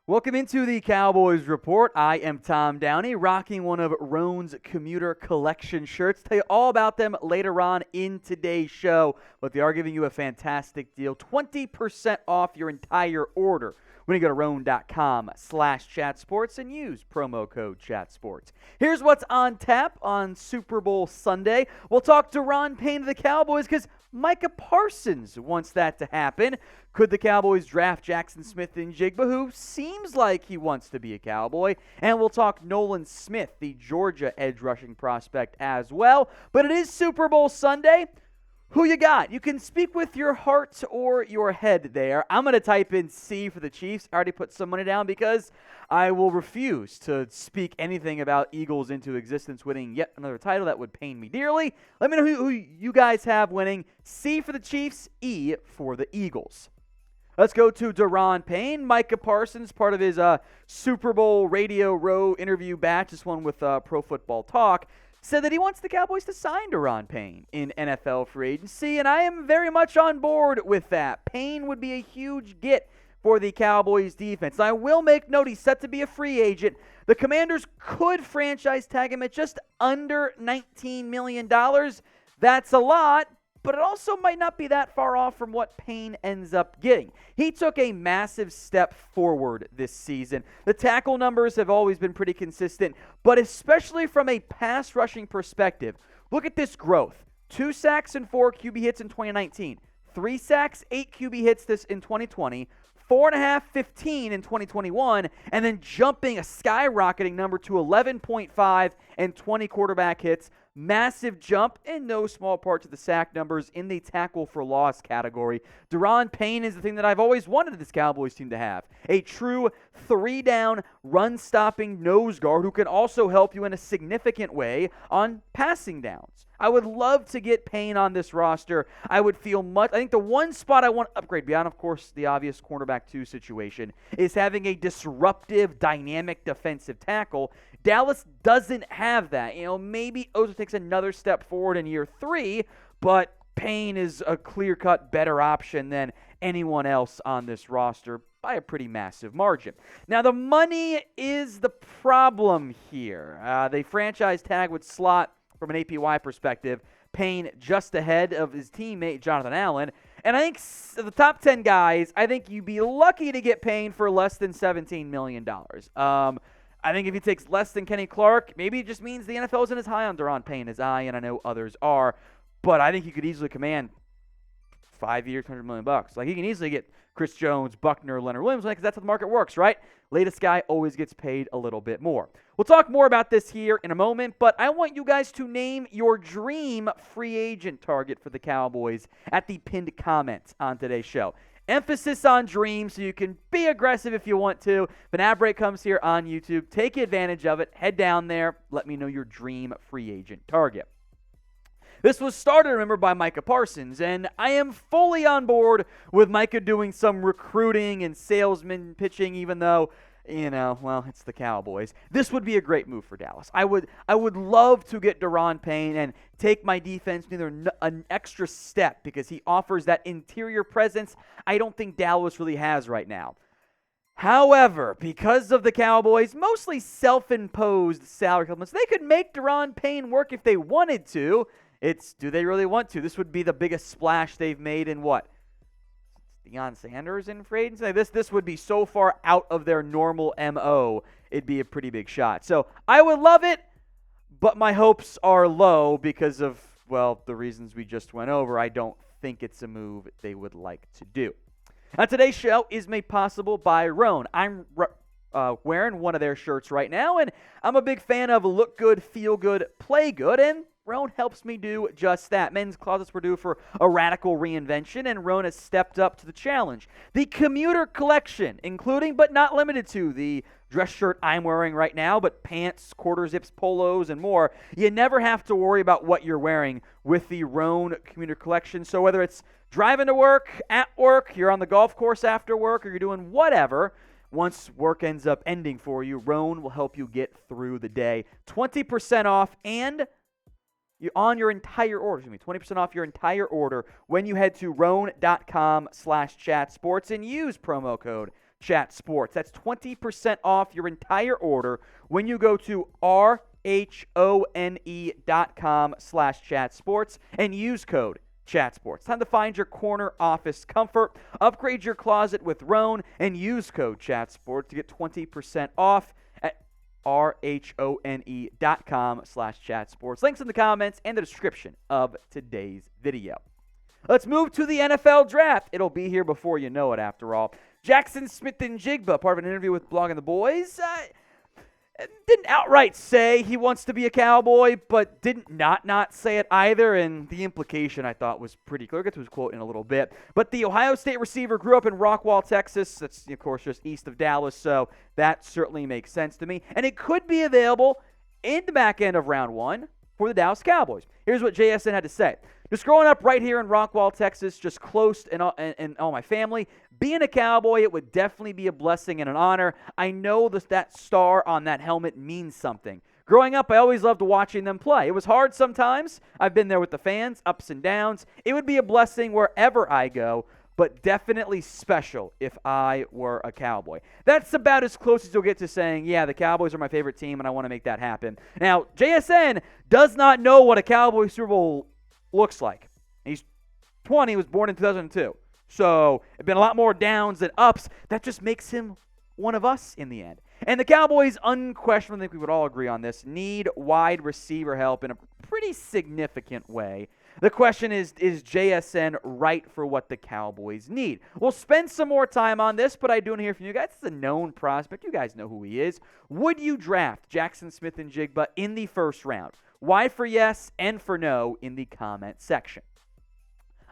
Welcome into the Cowboys Report. I am Tom Downey, rocking one of Roan's commuter collection shirts. Tell you all about them later on in today's show, but they are giving you a fantastic deal, 20% off your entire order when you go to roan.com/chatsports and use promo code chatsports. Here's what's on tap on Super Bowl Sunday. We'll talk Daron Payne of the Cowboys because Micah Parsons wants that to happen. Could the Cowboys draft Jaxon Smith-Njigba, who seems like he wants to be a Cowboy? And we'll talk Nolan Smith, the Georgia edge rushing prospect as well. But it is Super Bowl Sunday. Who you got? You can speak with your heart or your head there. I'm going to type in C for the Chiefs. I already put some money down because I will refuse to speak anything about Eagles into existence winning yet another title. That would pain me dearly. Let me know who you guys have winning. C for the Chiefs, E for the Eagles. Let's go to Daron Payne. Micah Parsons, part of his Super Bowl Radio Row interview batch, this one with Pro Football Talk, said that he wants the Cowboys to sign Daron Payne in NFL free agency, and I am very much on board with that. Payne would be a huge get for the Cowboys defense. I will make note he's set to be a free agent. The Commanders could franchise tag him at just under $19 million. That's a lot, but it also might not be that far off from what Payne ends up getting. He took a massive step forward this season. The tackle numbers have always been pretty consistent, but especially from a pass rushing perspective, look at this growth. 2 sacks and 4 QB hits in 2019. 3 sacks, 8 QB hits this in 2020. 4.5, 15 in 2021, and then jumping a skyrocketing number to 11.5 and 20 quarterback hits. Massive jump, in no small part to the sack numbers in the tackle for loss category. Daron Payne is the thing that I've always wanted this Cowboys team to have. A true 3-down, run-stopping nose guard who can also help you in a significant way on passing downs. I would love to get Payne on this roster. I think the one spot I want to upgrade, beyond, of course, the obvious cornerback 2 situation, is having a disruptive, dynamic defensive tackle. Dallas doesn't have that. Maybe Ozil takes another step forward in year 3, but Payne is a clear-cut better option than anyone else on this roster by a pretty massive margin. Now, the money is the problem here. The franchise tag would slot, from an APY perspective, Payne just ahead of his teammate Jonathan Allen. And I think the top 10 guys, I think you'd be lucky to get Payne for less than $17 million. I think if he takes less than Kenny Clark, maybe it just means the NFL isn't as high on Daron Payne as I, and I know others are. But I think you could easily command 5 years, $100 million. Like, you can easily get Chris Jones, Buckner, Leonard Williams, because that's how the market works, right? Latest guy always gets paid a little bit more. We'll talk more about this here in a moment, but I want you guys to name your dream free agent target for the Cowboys at the pinned comments on today's show. Emphasis on dream, so you can be aggressive if you want to. If an ad break comes here on YouTube, take advantage of it. Head down there. Let me know your dream free agent target. This was started, remember, by Micah Parsons, and I am fully on board with Micah doing some recruiting and salesman pitching, even though, it's the Cowboys. This would be a great move for Dallas. I would love to get Daron Payne and take my defense an extra step because he offers that interior presence I don't think Dallas really has right now. However, because of the Cowboys' mostly self-imposed salary limits, they could make Daron Payne work if they wanted to. Do they really want to? This would be the biggest splash they've made in what? Deion Sanders in free agency? This would be so far out of their normal MO, it'd be a pretty big shot. So I would love it, but my hopes are low because of, the reasons we just went over. I don't think it's a move they would like to do. Now, today's show is made possible by Roan. I'm wearing one of their shirts right now, and I'm a big fan of look good, feel good, play good, and Roan helps me do just that. Men's closets were due for a radical reinvention, and Roan has stepped up to the challenge. The commuter collection, including but not limited to the dress shirt I'm wearing right now, but pants, quarter zips, polos, and more. You never have to worry about what you're wearing with the Roan commuter collection. So whether it's driving to work, at work, you're on the golf course after work, or you're doing whatever, once work ends up ending for you, Roan will help you get through the day. 20% off and on your entire order, 20% off your entire order when you head to roan.com/chatsports and use promo code Chat Sports. That's 20% off your entire order when you go to RHONE.com/Chat Sports and use code Chat Sports. Time to find your corner office comfort. Upgrade your closet with Roan and use code Chat Sports to get 20% off at RHONE.com/Chat Sports. Links in the comments and the description of today's video. Let's move to the NFL draft. It'll be here before you know it, after all. Jaxon Smith-Njigba, part of an interview with Blogging the Boys, didn't outright say he wants to be a Cowboy, but didn't not say it either, and the implication I thought was pretty clear. I'll get to his quote in a little bit. But the Ohio State receiver grew up in Rockwall, Texas. That's, of course, just east of Dallas, so that certainly makes sense to me. And it could be available in the back end of round one for the Dallas Cowboys. Here's what JSN had to say. Just growing up right here in Rockwall, Texas, just close and all my family, being a Cowboy, it would definitely be a blessing and an honor. I know that star on that helmet means something. Growing up, I always loved watching them play. It was hard sometimes. I've been there with the fans, ups and downs. It would be a blessing wherever I go, but definitely special if I were a Cowboy. That's about as close as you'll get to saying, yeah, the Cowboys are my favorite team, and I want to make that happen. Now, JSN does not know what a Cowboy Super Bowl looks like. He's 20, was born in 2002. So it's been a lot more downs than ups. That just makes him one of us in the end. And the Cowboys, unquestionably, I think we would all agree on this, need wide receiver help in a pretty significant way. The question is JSN right for what the Cowboys need? We'll spend some more time on this, but I do want to hear from you guys. This is a known prospect. You guys know who he is. Would you draft Jaxon Smith-Njigba in the first round? Why for yes and for no in the comment section.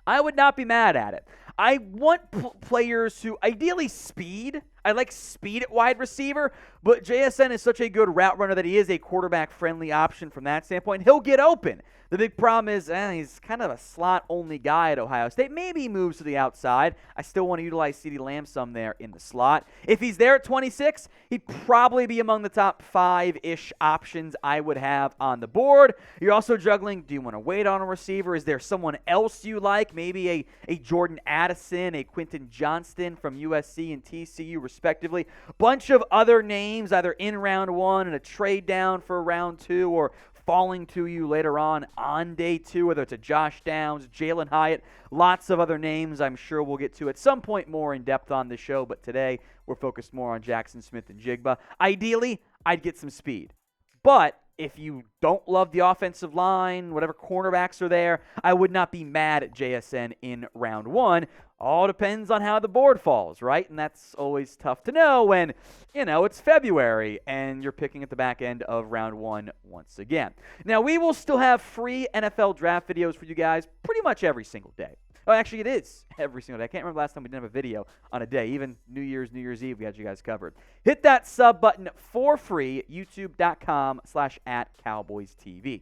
I would not be mad at it. I want players who ideally speed. I like speed at wide receiver, but JSN is such a good route runner that he is a quarterback-friendly option from that standpoint. He'll get open. The big problem is he's kind of a slot-only guy at Ohio State. Maybe he moves to the outside. I still want to utilize CeeDee Lamb some there in the slot. If he's there at 26, he'd probably be among the top 5-ish options I would have on the board. You're also juggling, do you want to wait on a receiver? Is there someone else you like? Maybe a Jordan Addison, a Quentin Johnston from USC and TCU, respectively. Bunch of other names, either in round one and a trade down for round two, or falling to you later on day two, whether it's a Josh Downs, Jalen Hyatt, lots of other names I'm sure we'll get to at some point more in depth on the show, but today we're focused more on Jaxon Smith-Njigba. Ideally, I'd get some speed. But if you don't love the offensive line, whatever cornerbacks are there, I would not be mad at JSN in round one. All depends on how the board falls, right? And that's always tough to know when, it's February and you're picking at the back end of round one once again. Now, we will still have free NFL draft videos for you guys pretty much every single day. Oh, actually, it is every single day. I can't remember last time we didn't have a video on a day. Even New Year's Eve, we got you guys covered. Hit that sub button for free, youtube.com/@CowboysTV.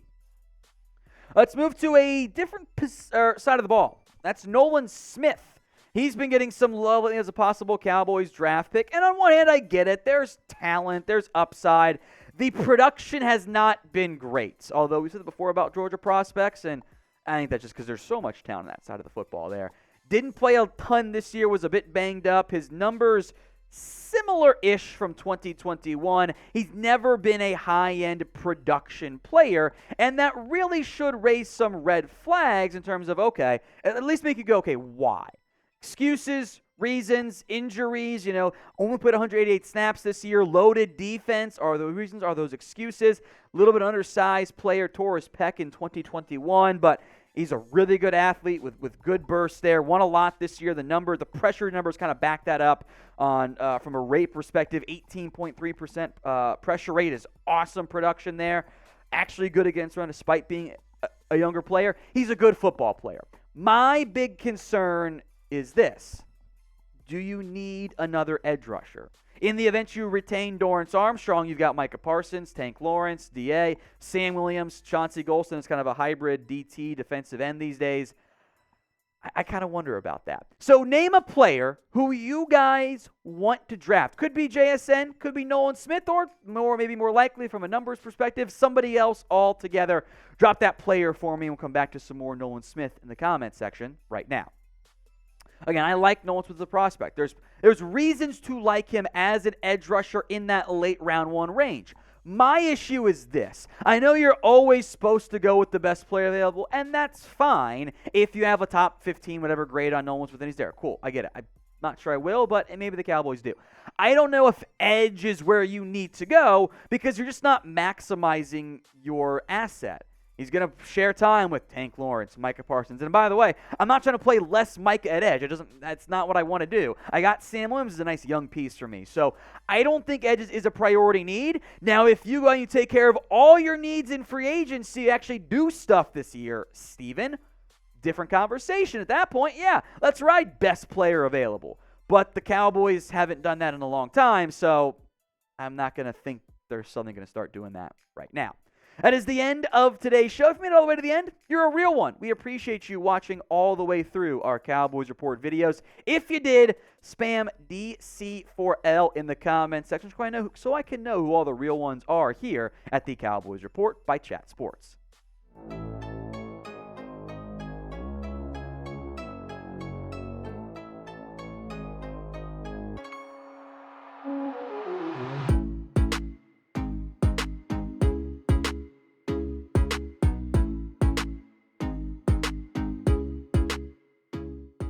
Let's move to a different side of the ball. That's Nolan Smith. He's been getting some love as a possible Cowboys draft pick. And on one hand, I get it. There's talent. There's upside. The production has not been great. Although we said it before about Georgia prospects, and I think that's just because there's so much talent on that side of the football there. Didn't play a ton this year. Was a bit banged up. His numbers similar-ish from 2021. He's never been a high-end production player, and that really should raise some red flags in terms of, okay, at least make you go, okay, why? Excuses, reasons, injuries, only played 188 snaps this year, loaded defense. Are the reasons, are those excuses? A little bit undersized player, tore his pec in 2021, but he's a really good athlete with good bursts there. Won a lot this year. The pressure numbers kind of back that up on from a rate perspective. 18.3% pressure rate is awesome production there. Actually good against run despite being a younger player. He's a good football player. My big concern is this. Do you need another edge rusher? In the event you retain Dorrance Armstrong, you've got Micah Parsons, Tank Lawrence, DA, Sam Williams, Chauncey Golston is kind of a hybrid DT defensive end these days. I kind of wonder about that. So name a player who you guys want to draft. Could be JSN, could be Nolan Smith, or maybe more likely from a numbers perspective, somebody else altogether. Drop that player for me, and we'll come back to some more Nolan Smith in the comment section right now. Again, I like Nolan Smith as a prospect. There's reasons to like him as an edge rusher in that late round 1 range. My issue is this. I know you're always supposed to go with the best player available, and that's fine if you have a top 15, whatever grade on Nolan Smith and he's there. Cool, I get it. I'm not sure I will, but maybe the Cowboys do. I don't know if edge is where you need to go because you're just not maximizing your asset. He's going to share time with Tank Lawrence, Micah Parsons. And by the way, I'm not trying to play less Micah at edge. That's not what I want to do. I got Sam Williams as a nice young piece for me. So I don't think edge is a priority need. Now, if you go and you take care of all your needs in free agency, actually do stuff this year, Steven, different conversation. At that point, yeah, let's ride best player available. But the Cowboys haven't done that in a long time, so I'm not going to think there's something going to start doing that right now. That is the end of today's show. If you made it all the way to the end, you're a real one. We appreciate you watching all the way through our Cowboys Report videos. If you did, spam DC4L in the comments section so I can know who all the real ones are here at the Cowboys Report by Chat Sports.